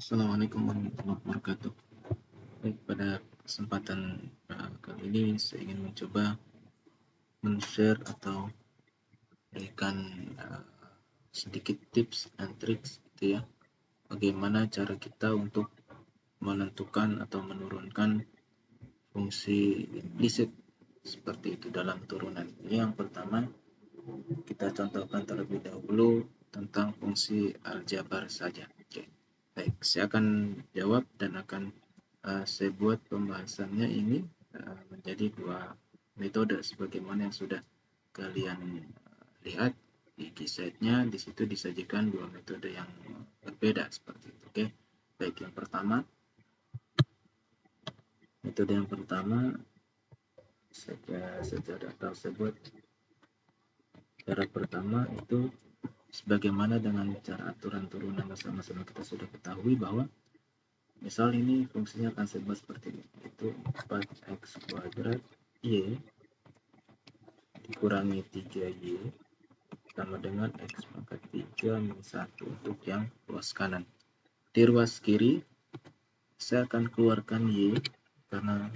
Assalamualaikum warahmatullahi wabarakatuh. Baik, pada kesempatan kali ini saya ingin mencoba men-share atau berikan sedikit tips dan trik gitu ya, bagaimana cara kita untuk menentukan atau menurunkan fungsi implisit seperti itu dalam turunan. Ini yang pertama, kita contohkan terlebih dahulu tentang fungsi aljabar saja. Oke. Baik, saya akan jawab dan akan saya buat pembahasannya ini menjadi dua metode sebagaimana yang sudah kalian lihat di slide-nya. Di situ disajikan dua metode yang berbeda seperti itu. Oke. Baik, yang pertama, metode yang pertama secara atau saya buat cara pertama itu sebagaimana dengan cara aturan turunan sama-sama kita sudah ketahui bahwa misal ini fungsinya akan saya buat seperti ini, itu 4x kuadrat y dikurangi 3y sama dengan x pangkat 3 min 1 untuk yang ruas kanan. Di ruas kiri saya akan keluarkan y karena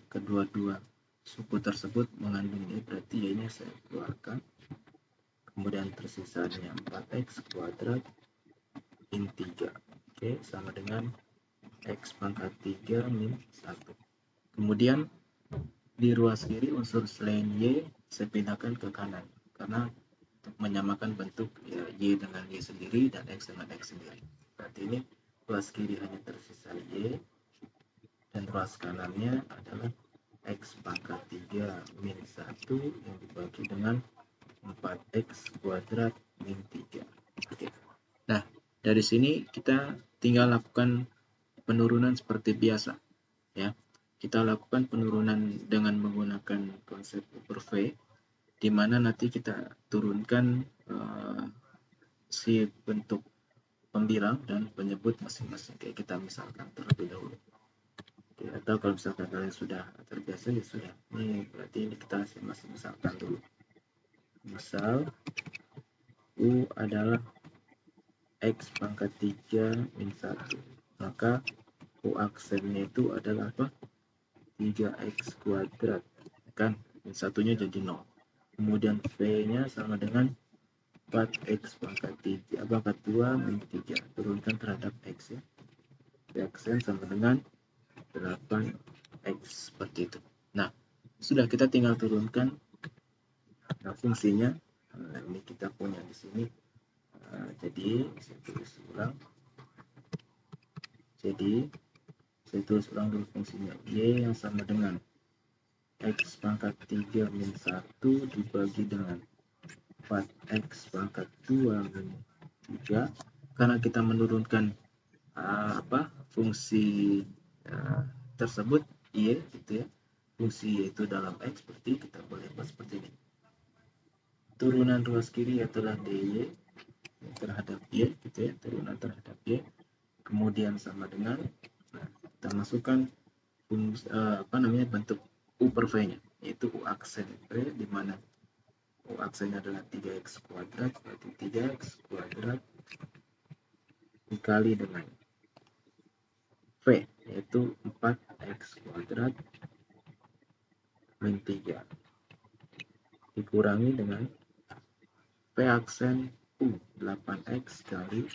kedua-dua suku tersebut mengandung y, berarti y nya saya keluarkan. Kemudian tersisanya 4x kuadrat min 3. Oke, sama dengan x pangkat 3 min 1. Kemudian di ruas kiri unsur selain y saya pindahkan ke kanan karena untuk menyamakan bentuk ya, y dengan y sendiri dan x dengan x sendiri. Berarti ini ruas kiri hanya tersisa y dan ruas kanannya adalah x pangkat 3 min 1 yang dibagi dengan 4x kuadrat min 3. Oke. Nah, dari sini kita tinggal lakukan penurunan seperti biasa. Ya, kita lakukan penurunan dengan menggunakan konsep upper V, di mana nanti kita turunkan si bentuk pembilang dan penyebut masing-masing. Kayak kita misalkan terlebih dahulu. Oke, atau kalau misalkan kalian sudah terbiasa ya sudah. Ini berarti ini kita masih misalkan dulu. Misal U adalah x pangkat 3 min 1. Maka U aksennya itu adalah apa? 3x kuadrat. Kan? Min satunya jadi 0. Kemudian V-nya sama dengan 4x pangkat 3, pangkat 2 min 3. Turunkan terhadap x ya. Aksen sama dengan 8x seperti itu. Nah, sudah kita tinggal turunkan fungsinya. Nah, ini kita punya di sini. Jadi saya tulis ulang. Jadi saya tulis ulang dulu fungsinya. Y yang sama dengan x pangkat 3 min 1 dibagi dengan 4x pangkat 2 min 3. Karena kita menurunkan fungsi tersebut y gitu ya. Fungsi y itu dalam x, berarti kita boleh buat seperti ini. Turunan ruas kiri adalah dy terhadap y gitu ya, turunan terhadap y. Kemudian sama dengan kita masukkan bentuk u per v-nya, yaitu u aksen v, di mana u aksennya adalah 3x kuadrat, berarti 3x kuadrat dikali dengan v, yaitu 4x kuadrat min 3 dikurangi dengan v aksen u 8x kali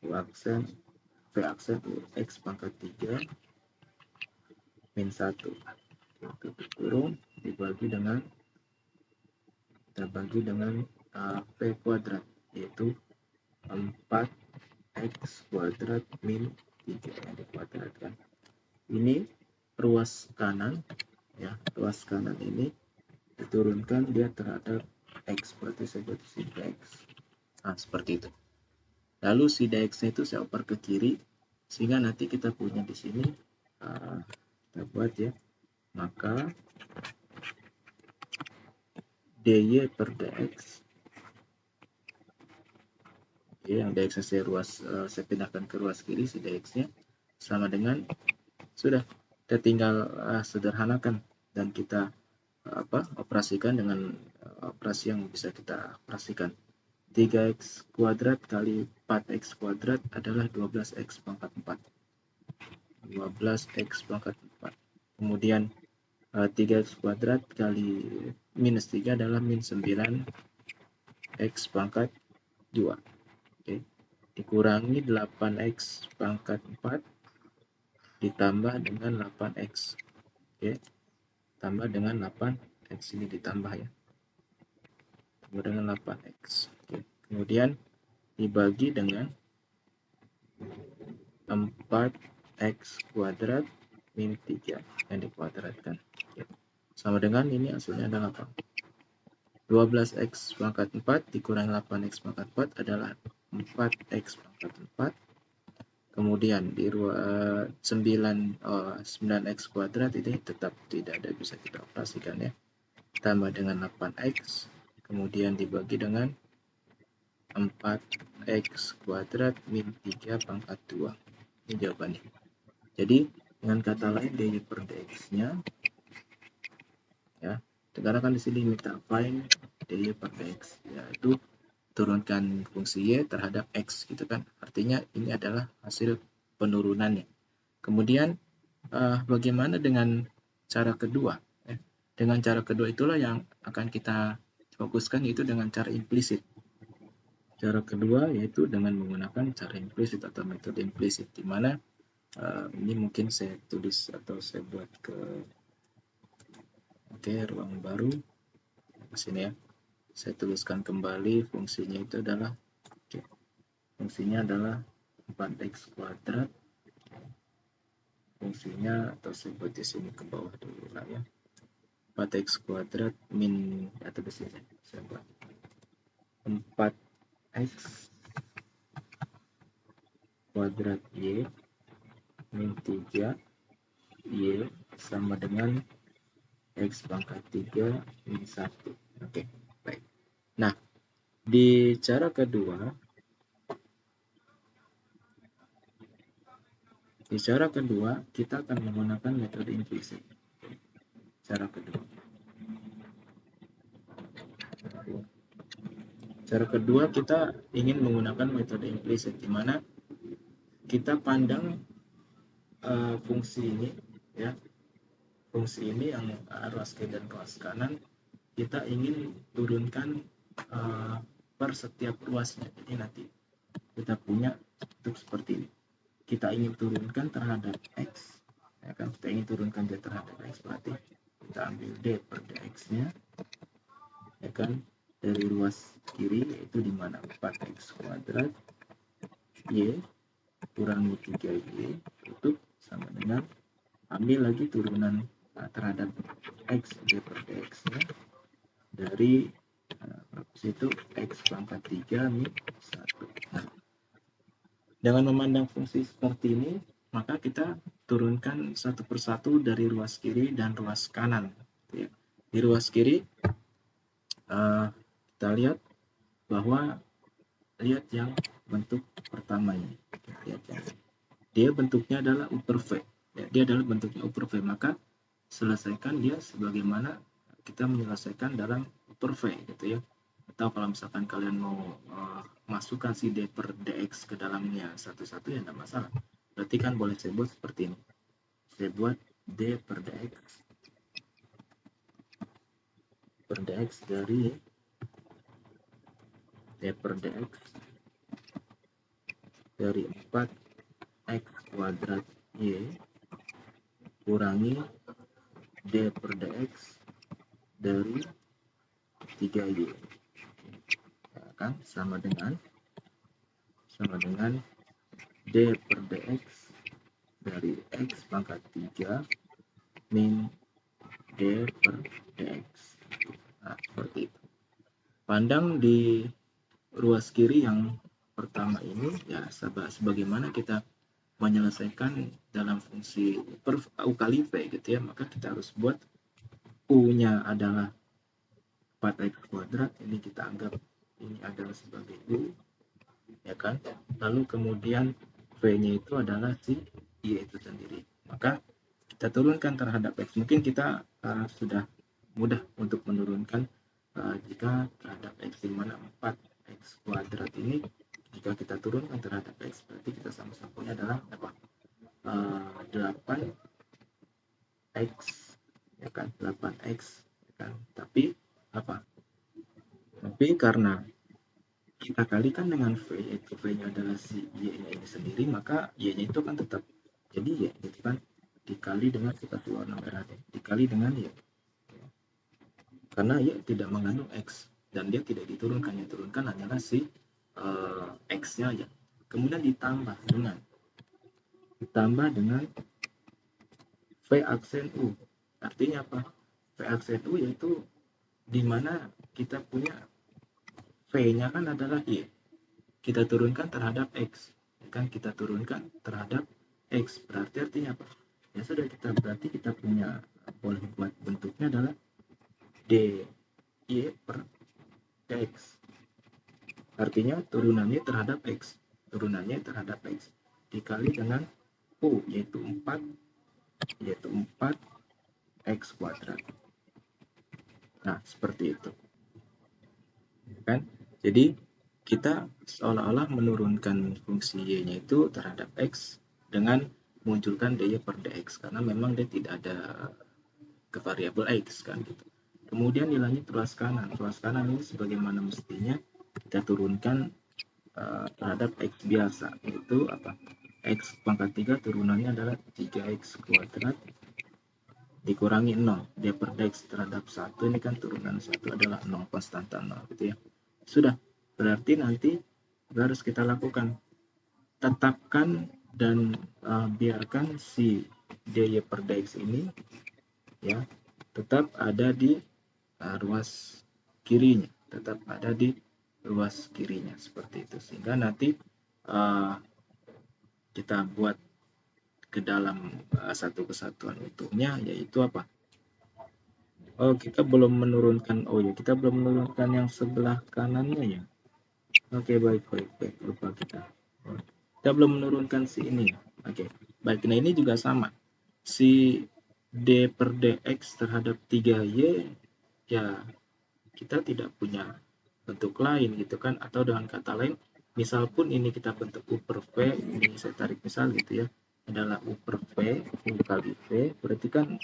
u aksen v aksen u x pangkat 3 min 1 itu dikurung dibagi dengan v kuadrat, yaitu 4x kuadrat min 3 yang dikuadratkan. Ini ruas kanan ya, ruas kanan ini diturunkan dia terhadap x, berarti saya buat si dx. Nah, seperti itu. Lalu si dx-nya itu saya oper ke kiri sehingga nanti kita punya di sini kita buat ya. Maka dy per dx, yang dx-nya saya pindahkan ke ruas kiri, si dx-nya sama dengan, sudah kita tinggal sederhanakan dan kita operasikan dengan operasi yang bisa kita operasikan. 3x kuadrat kali 4x kuadrat adalah 12x pangkat 4. 12x pangkat 4. Kemudian 3x kuadrat kali minus 3 adalah min 9x pangkat 2. Oke. Dikurangi 8x pangkat 4 ditambah dengan 8x. Oke. Tambah dengan 8x, ini ditambah ya. Tambah dengan 8x. Oke. Kemudian dibagi dengan 4x kuadrat min 3 yang dikuadratkan. Oke. Sama dengan ini hasilnya adalah apa? 12x pangkat 4 dikurangi 8x pangkat 4 adalah 4x pangkat 4. Kemudian di 9x kuadrat ini tetap tidak ada, bisa kita operasikan ya. Tambah dengan 8x, kemudian dibagi dengan 4x kuadrat min 3 pangkat 2. Ini jawabannya. Jadi dengan kata lain dy per dx-nya ya. Sekarang kan di sini minta find dy per dx, yaitu turunkan fungsi y terhadap x gitu kan. Artinya ini adalah hasil penurunannya. Kemudian bagaimana dengan cara kedua? Dengan cara kedua itulah yang akan kita fokuskan, yaitu dengan cara implisit. Cara kedua yaitu dengan menggunakan cara implisit atau metode implisit, di mana ini mungkin saya tulis atau saya buat ke ruang baru di sini ya. Saya tuliskan kembali fungsinya itu adalah fungsinya adalah 4x kuadrat. Fungsinya atau saya buat di sini ke bawah dulu lah ya. 4x kuadrat min atau di sini saya buat 4x kuadrat y min 3 y sama dengan x pangkat 3 min 1. Oke, baik. Nah, di cara kedua kita akan menggunakan metode implisit. Cara kedua kita ingin menggunakan metode implisit, di mana kita pandang fungsi ini ya. Fungsi ini yang ruas kiri dan ruas kanan kita ingin turunkan per setiap ruasnya. Jadi nanti kita punya bentuk seperti ini. Kita ingin turunkan terhadap x, ya kan? Kita ingin turunkan d terhadap x, berarti kita ambil d per dx-nya, ya kan? Dari ruas kiri yaitu di mana 4x kuadrat y kurangi 3y tutup sama dengan ambil lagi turunan terhadap x d per dx-nya dari situ x pangkat 3 min 1. Nah, dengan memandang fungsi seperti ini, maka kita turunkan satu persatu dari ruas kiri dan ruas kanan. Di ruas kiri, kita lihat bahwa lihat yang bentuk pertama ini. Lihat yang dia bentuknya adalah upper V. Ya, dia adalah bentuknya upper V, maka selesaikan dia sebagaimana kita menyelesaikan dalam upper V gitu ya. Atau kalau misalkan kalian mau masukkan si d per dx ke dalamnya satu-satu ya tidak masalah. Berarti kan boleh saya buat seperti ini. Saya buat d per dx dari d per dx dari 4x kuadrat y kurangi d per dx dari 3y. Kan sama dengan d per dx dari x pangkat 3 min d per dx. Nah, seperti itu. Pandang di ruas kiri yang pertama ini ya, sebagaimana kita menyelesaikan dalam fungsi per u kali v gitu ya, maka kita harus buat u-nya adalah 4x kuadrat, ini kita anggap ini adalah sebagai u, ya kan? Lalu kemudian v-nya itu adalah si y itu sendiri. Maka kita turunkan terhadap x. Mungkin kita sudah mudah untuk menurunkan jika terhadap x, di mana 4x X kuadrat ini jika kita turunkan terhadap X, berarti kita sama-sama adalah apa? 8X, ya kan, 8X, ya kan. Tapi apa? Tapi karena kita kalikan dengan V, yaitu V-nya adalah si Y-nya ini sendiri, maka Y-nya itu akan tetap jadi Y, gitu kan, dikali dengan kita keluar nomor dikali dengan Y, karena Y tidak mengandung X dan dia tidak diturunkan, yang diturunkan hanyalah si X-nya aja. Kemudian ditambah dengan V aksen U. Artinya apa? V aksen U yaitu di mana kita punya V-nya kan adalah Y. Kita turunkan terhadap X. Kan kita turunkan terhadap X. Berarti artinya apa? Ya sudah, berarti kita punya, boleh buat bentuknya adalah DY per X. Artinya turunannya terhadap X. Turunannya terhadap X. Dikali dengan U, yaitu 4 X kuadrat. Nah, seperti itu. Kan? Jadi, kita seolah-olah menurunkan fungsi Y-nya itu terhadap X dengan munculkan dy per dx, karena memang dia tidak ada ke variabel X kan gitu. Kemudian nilainya ruas kanan. Ruas kanan ini sebagaimana mestinya kita turunkan terhadap X biasa, yaitu apa? X pangkat 3 turunannya adalah 3X kuadrat dikurangi 0. D per dx terhadap 1 ini kan turunan 1 adalah 0, konstanta 0 gitu ya. Sudah, berarti nanti harus kita lakukan. Tetapkan dan biarkan si dy per dx ini ya tetap ada di ruas kirinya, seperti itu, sehingga nanti kita buat ke dalam satu kesatuan utuhnya, yaitu apa? Kita belum menurunkan, kita belum menurunkan yang sebelah kanannya ya. Baik, lupa kita. Kita belum menurunkan si ini ya. Baik, nah ini juga sama. Si D per dx terhadap 3Y, ya kita tidak punya bentuk lain gitu kan, atau dengan kata lain, misal pun ini kita bentuk U per V, ini saya tarik misal gitu ya, adalah U per V, U kali V, berarti kan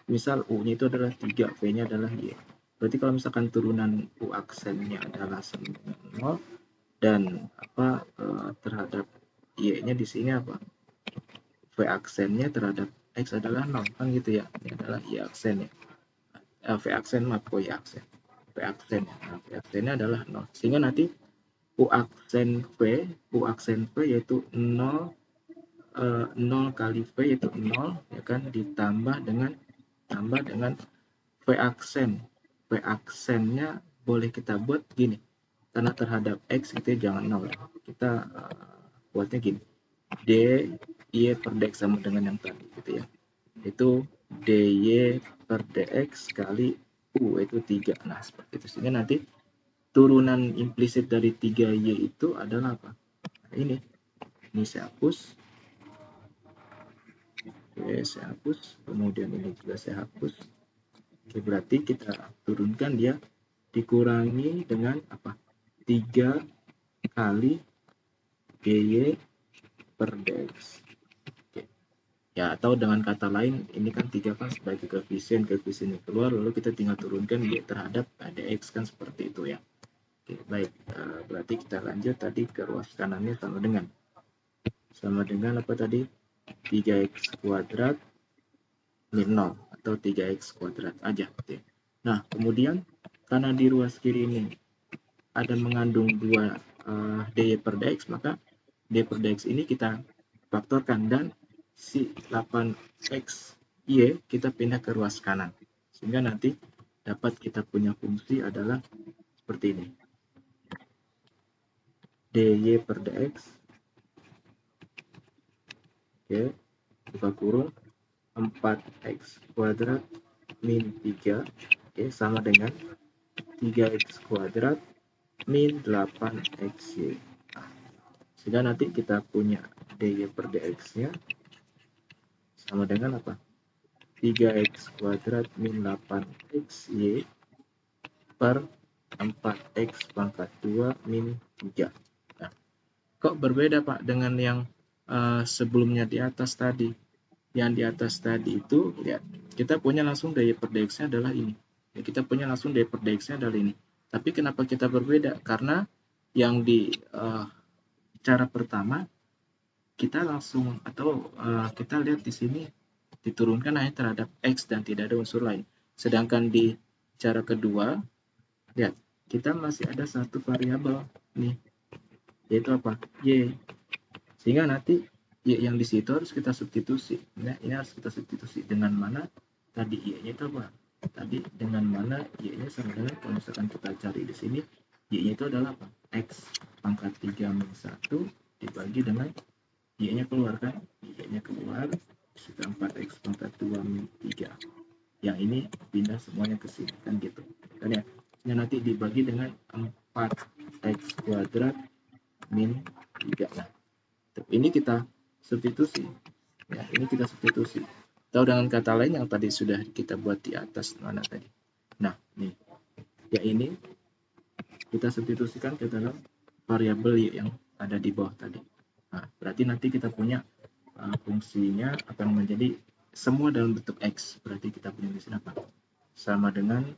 misal U-nya itu adalah 3, V-nya adalah Y. Berarti kalau misalkan turunan U aksennya adalah 0 dan terhadap Y-nya di sini apa? V aksennya terhadap X adalah 0 kan gitu ya. Ini adalah Y aksen ya. V aksen Y aksen. V aksennya adalah 0. Sehingga nanti U aksen V yaitu 0 kali V yaitu 0 ya kan, ditambah dengan V aksen. V aksennya boleh kita buat gini. Karena terhadap X itu jangan 0 ya. Kita buatnya gini. dy per dx sama dengan yang tadi gitu ya. Itu dy per dx kali U itu 3. Nah, seperti itu. Sehingga nanti turunan implisit dari 3Y itu adalah apa? Nah, ini saya hapus. Saya hapus. Kemudian ini juga saya hapus. Berarti kita turunkan dia dikurangi dengan apa? 3 kali dy per dx. Ya, atau dengan kata lain, ini kan 3 kan sebagai koefisiennya keluar, lalu kita tinggal turunkan y terhadap dx kan, seperti itu ya. Baik, berarti kita lanjut tadi ke ruas kanannya sama dengan apa tadi? 3x kuadrat min 0 atau 3x kuadrat aja. Nah, kemudian karena di ruas kiri ini ada mengandung 2 dy per dx, maka dy per dx ini kita faktorkan dan si 8x y kita pindah ke ruas kanan, sehingga nanti dapat kita punya fungsi adalah seperti ini. dy per dx buka kurung 4x kuadrat min 3 sama dengan 3x kuadrat min 8xy. Sehingga nanti kita punya dy per dx nya sama dengan apa? 3x kuadrat min 8xy per 4x pangkat 2 min 3. Nah, kok berbeda Pak dengan yang sebelumnya di atas tadi? Yang di atas tadi itu, lihat, kita punya langsung dy per dx-nya adalah ini. Ya, kita punya langsung dy per dx-nya adalah ini. Tapi kenapa kita berbeda? Karena yang di cara pertama, kita langsung, atau kita lihat di sini, diturunkan hanya terhadap x dan tidak ada unsur lain. Sedangkan di cara kedua, lihat, kita masih ada satu variabel nih, yaitu apa? Y. Sehingga nanti y yang di situ harus kita substitusi. Nah, ini harus kita substitusi dengan mana tadi y-nya itu apa? Tadi dengan mana y-nya sama dengan, kalau misalkan kita cari di sini, y-nya itu adalah apa? X pangkat 3 min 1 dibagi dengan y-nya keluar kan? Y-nya keluar, sudah 4x pangkat 2 min 3. Yang ini pindah semuanya ke sini kan gitu. Kan ya? Yang nanti dibagi dengan 4x kuadrat min 3. Nah, ini kita substitusi. Ya, ini kita substitusi. Atau dengan kata lain yang tadi sudah kita buat di atas mana tadi. Nah, nih. Ya ini kita substitusikan ke dalam variabel y yang ada di bawah tadi. Nah, berarti nanti kita punya fungsinya akan menjadi semua dalam bentuk x. Berarti kita punya di sini apa? Sama dengan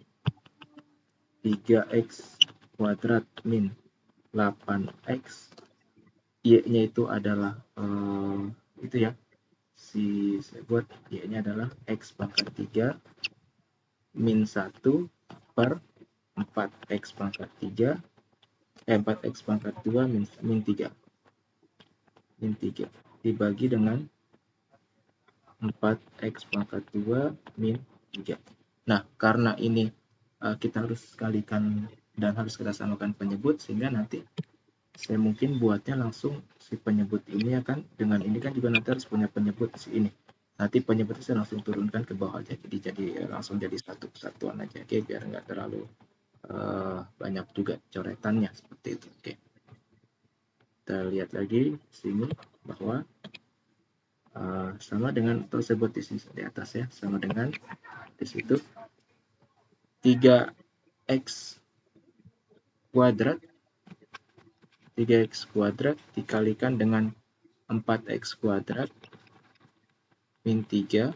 3x kuadrat min 8x. Y-nya itu adalah itu ya, saya buat y-nya adalah x pangkat 3 min 1 per 4x pangkat 3 4x pangkat 2 min 3 dibagi dengan 4x pangkat 2 min 3. Nah, karena ini kita harus kalikan dan harus kita samakan penyebut, sehingga nanti saya mungkin buatnya langsung si penyebut ini ya kan, dengan ini kan juga nanti harus punya penyebut si ini. Nanti penyebutnya saya langsung turunkan ke bawah aja, jadi langsung jadi satu kesatuan aja, oke, biar nggak terlalu banyak juga coretannya seperti itu. Oke, kita lihat lagi sini bahwa sama dengan, atau sebut di sini di atas ya, sama dengan di situ 3x kuadrat 3x kuadrat dikalikan dengan 4x kuadrat min 3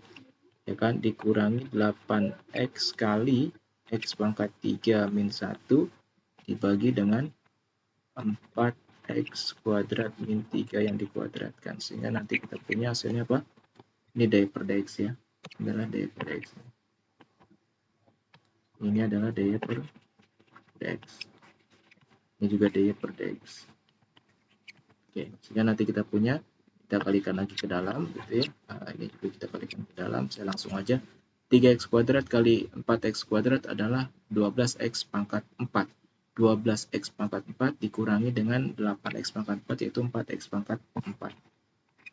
ya kan, dikurangi 8x kali x pangkat 3 min 1 dibagi dengan 4x kuadrat min 3 yang dikuadratkan, sehingga nanti kita punya hasilnya apa? Ini dy per dx ya, adalah dy per dx. Ini adalah dy per dx. Ini juga dy per dx. Oke, sehingga nanti kita punya, kita kalikan lagi ke dalam gitu ya. Nah, ini juga kita kalikan ke dalam. Saya langsung aja, 3x kuadrat kali 4x kuadrat adalah 12x pangkat 4. 12x pangkat 4 dikurangi dengan 8x pangkat 4, yaitu 4x pangkat 4.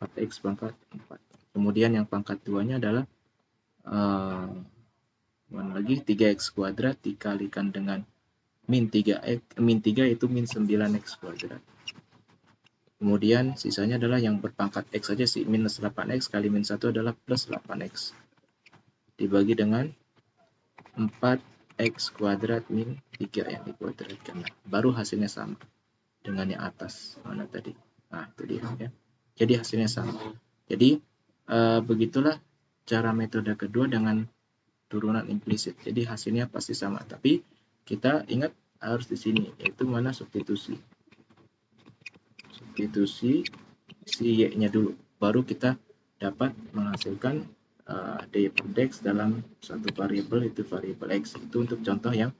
4x pangkat 4. Kemudian yang pangkat 2-nya adalah mana lagi, 3x kuadrat dikalikan dengan min 3x, min 3 itu min 9x kuadrat. Kemudian sisanya adalah yang berpangkat x saja sih, minus 8x kali min 1 adalah plus 8x. Dibagi dengan 4x kuadrat min 3 yang dikuadratkan. Nah, baru hasilnya sama dengan yang atas. Mana tadi? Nah, itu dia ya. Jadi hasilnya sama. Jadi begitulah cara metode kedua dengan turunan implisit. Jadi hasilnya pasti sama. Tapi kita ingat harus di sini, yaitu mana substitusi. Substitusi si y-nya dulu, baru kita dapat menghasilkan dy per dx dalam satu variabel, itu variabel x. Itu untuk contoh yang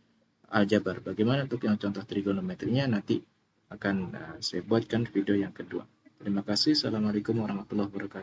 aljabar. Bagaimana untuk yang contoh trigonometrinya nanti akan saya buatkan video yang kedua. Terima kasih. Assalamualaikum warahmatullahi wabarakatuh.